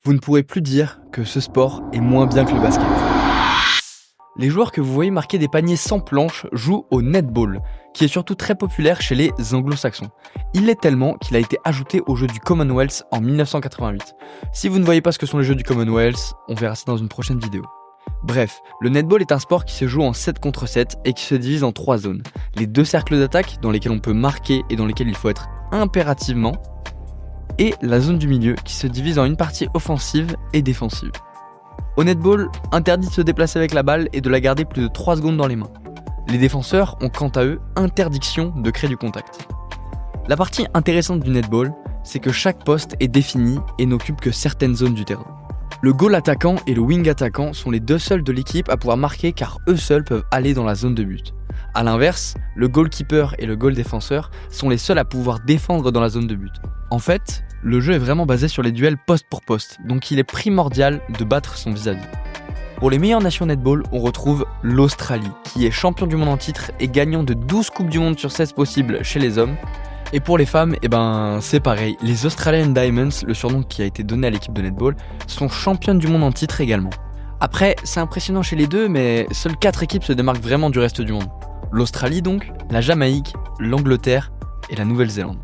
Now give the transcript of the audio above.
vous ne pourrez plus dire que ce sport est moins bien que le basket. Les joueurs que vous voyez marquer des paniers sans planche jouent au netball, qui est surtout très populaire chez les anglo-saxons. Il l'est tellement qu'il a été ajouté aux Jeux du Commonwealth en 1988. Si vous ne voyez pas ce que sont les Jeux du Commonwealth, on verra ça dans une prochaine vidéo. Bref, le netball est un sport qui se joue en 7 contre 7 et qui se divise en 3 zones. Les 2 cercles d'attaque dans lesquels on peut marquer et dans lesquels il faut être impérativement, et la zone du milieu qui se divise en une partie offensive et défensive. Au netball, interdit de se déplacer avec la balle et de la garder plus de 3 secondes dans les mains. Les défenseurs ont quant à eux interdiction de créer du contact. La partie intéressante du netball, c'est que chaque poste est défini et n'occupe que certaines zones du terrain. Le goal attaquant et le wing attaquant sont les 2 seuls de l'équipe à pouvoir marquer car eux seuls peuvent aller dans la zone de but. A l'inverse, le goalkeeper et le goal défenseur sont les seuls à pouvoir défendre dans la zone de but. En fait, le jeu est vraiment basé sur les duels poste pour poste, donc il est primordial de battre son vis-à-vis. Pour les meilleures nations netball, on retrouve l'Australie, qui est champion du monde en titre et gagnant de 12 coupes du monde sur 16 possibles chez les hommes. Et pour les femmes, c'est pareil, les Australian Diamonds, le surnom qui a été donné à l'équipe de netball, sont championnes du monde en titre également. Après, c'est impressionnant chez les deux, mais seules 4 équipes se démarquent vraiment du reste du monde. L'Australie donc, la Jamaïque, l'Angleterre et la Nouvelle-Zélande.